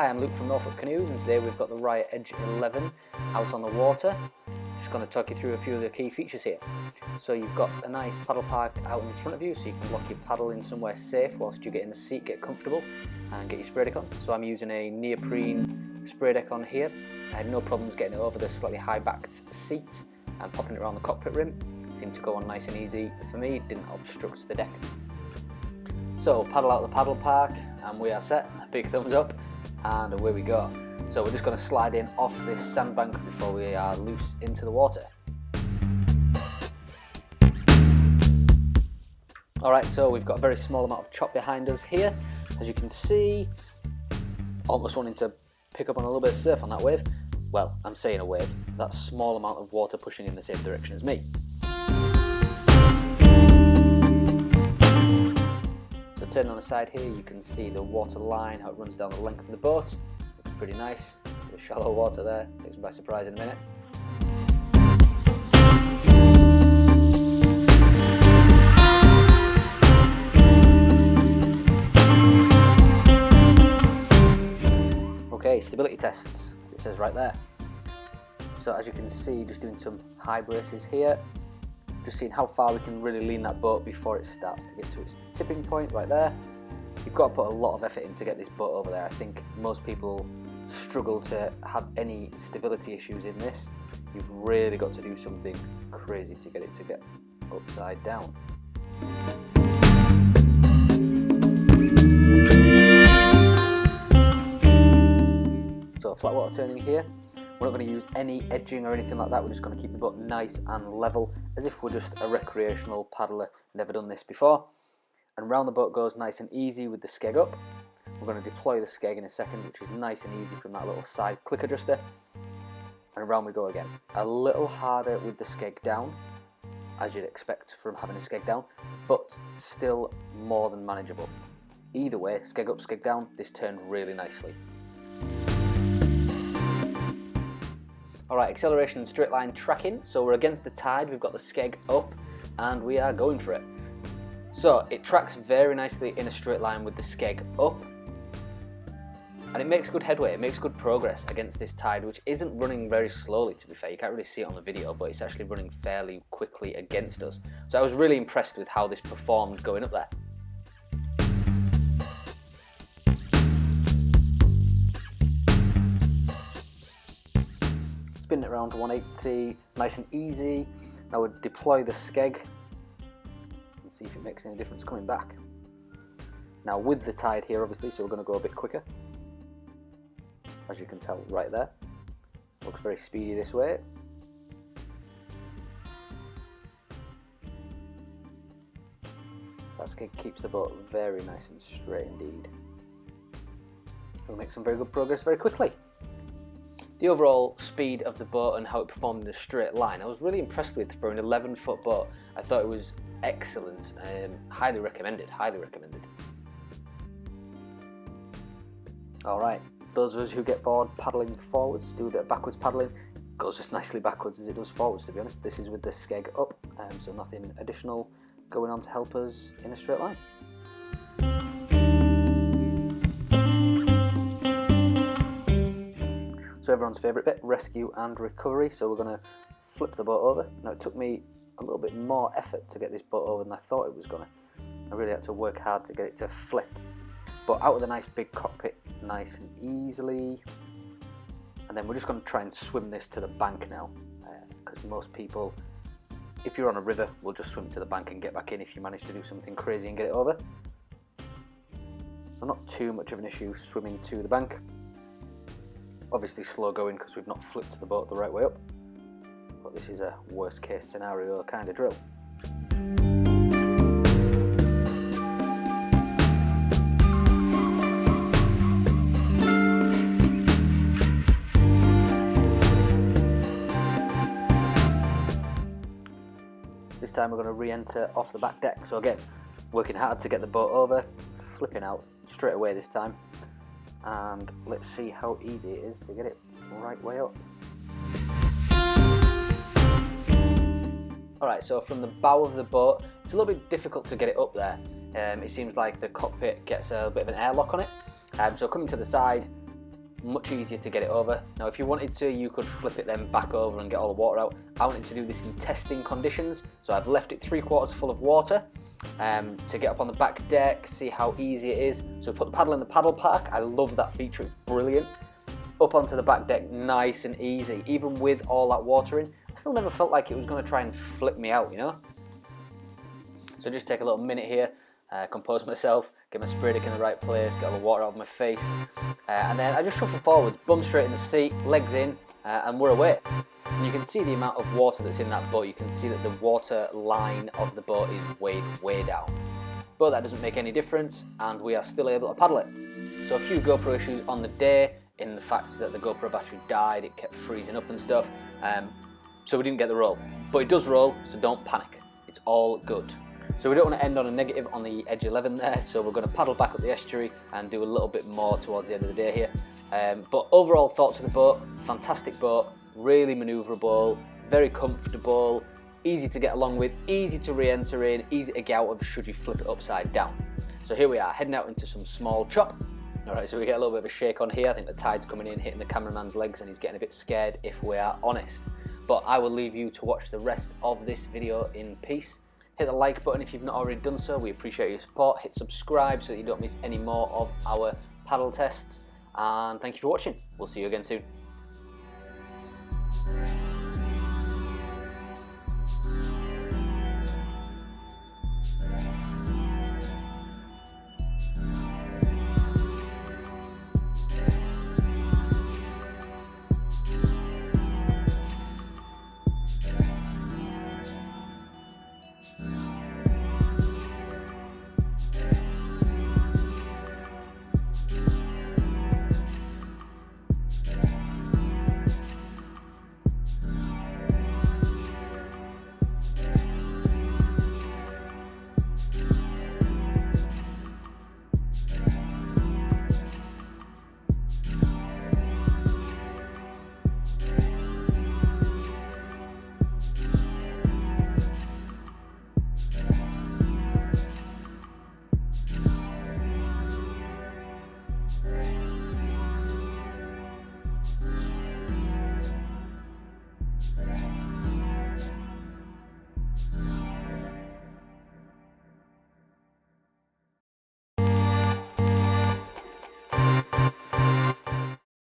Hi, I'm Luke from Norfolk Canoes, and today we've got the Riot Edge 11 out on the water. Just going to talk you through a few of the key features here. So you've got a nice paddle park out in front of you, so you can lock your paddle in somewhere safe whilst you get in the seat, get comfortable and get your spray deck on. So I'm using a neoprene spray deck on here. I had no problems getting it over the slightly high backed seat and popping it around the cockpit rim. It seemed to go on nice and easy for me, it didn't obstruct the deck. So paddle out the paddle park and we are set. Big thumbs up and away we go. So we're just going to slide in off this sandbank before we are loose into the water. Alright, so we've got a very small amount of chop behind us here. As you can see, almost wanting to pick up on a little bit of surf on that wave. Well, I'm saying a wave, that small amount of water pushing in the same direction as me. So turning on the side here, you can see the water line, how it runs down the length of the boat. Looks pretty nice. A bit of shallow water there, takes me by surprise in a minute. Okay, stability tests, as it says right there. So as you can see, just doing some high braces here, just seeing how far we can really lean that boat before it starts to get to its tipping point right there. You've got to put a lot of effort in to get this boat over there. I think most people struggle to have any stability issues in this. You've really got to do something crazy to get it to get upside down. So flat water turning here. We're not going to use any edging or anything like that. We're just going to keep the boat nice and level, as if we're just a recreational paddler, never done this before. And round the boat goes nice and easy with the skeg up. We're going to deploy the skeg in a second, which is nice and easy from that little side click adjuster. And around we go again. A little harder with the skeg down, as you'd expect from having a skeg down, but still more than manageable. Either way, skeg up, skeg down, this turned really nicely. Alright, acceleration and straight line tracking. So we're against the tide, we've got the skeg up and we are going for it. So it tracks very nicely in a straight line with the skeg up. And it makes good headway, it makes good progress against this tide, which isn't running very slowly, to be fair. You can't really see it on the video, but it's actually running fairly quickly against us. So I was really impressed with how this performed going up there. Spin it around to 180, nice and easy. Now we'll deploy the skeg and see if it makes any difference coming back. Now with the tide here obviously, so we're going to go a bit quicker. As you can tell right there. Looks very speedy this way. That skeg keeps the boat very nice and straight indeed. We'll make some very good progress very quickly. The overall speed of the boat and how it performed in the straight line, I was really impressed with for an 11-foot boat. I thought it was excellent, highly recommended, highly recommended. Alright, those of us who get bored paddling forwards, do a bit of backwards paddling. It goes as nicely backwards as it does forwards, to be honest. This is with the skeg up, so nothing additional going on to help us in a straight line. So everyone's favourite bit, rescue and recovery. So we're going to flip the boat over. Now it took me a little bit more effort to get this boat over than I thought it was going to. I really had to work hard to get it to flip. But out of the nice big cockpit, nice and easily. And then we're just going to try and swim this to the bank now. Because most people, if you're on a river, will just swim to the bank and get back in if you manage to do something crazy and get it over. So not too much of an issue swimming to the bank. Obviously slow going because we've not flipped the boat the right way up, but this is a worst case scenario kind of drill. This time we're going to re-enter off the back deck, so again, working hard to get the boat over, flipping out straight away this time. And let's see how easy it is to get it right way up. Alright, so from the bow of the boat, it's a little bit difficult to get it up there. It seems like the cockpit gets a bit of an airlock on it. So coming to the side, much easier to get it over. Now if you wanted to, you could flip it then back over and get all the water out. I wanted to do this in testing conditions, so I've left it 3/4 full of water to get up on the back deck, see how easy it is. So put the paddle in the paddle park. I love that feature, it's brilliant. Up onto the back deck, nice and easy. Even with all that water in, I still never felt like it was going to try and flip me out, you know. So just take a little minute here, compose myself, get my spray deck in the right place, get all the water out of my face, and then I just shuffle forwards, bum straight in the seat, legs in, and we're away. And you can see the amount of water that's in that boat. You can see that the water line of the boat is way down. But that doesn't make any difference, and we are still able to paddle it. So a few GoPro issues on the day, in the fact that the GoPro battery died, it kept freezing up and stuff, so we didn't get the roll. But it does roll, so don't panic, it's all good. So we don't want to end on a negative on the Edge 11 there, so we're going to paddle back up the estuary and do a little bit more towards the end of the day here. But overall thoughts of the boat, fantastic boat, really manoeuvrable, very comfortable, easy to get along with, easy to re-enter in, easy to get out of should you flip it upside down. So here we are, heading out into some small chop. Alright, so we get a little bit of a shake on here. I think the tide's coming in, hitting the cameraman's legs, and he's getting a bit scared if we are honest. But I will leave you to watch the rest of this video in peace. Hit the like button if you've not already done so, we appreciate your support. Hit subscribe so that you don't miss any more of our paddle tests. And thank you for watching. We'll see you again soon.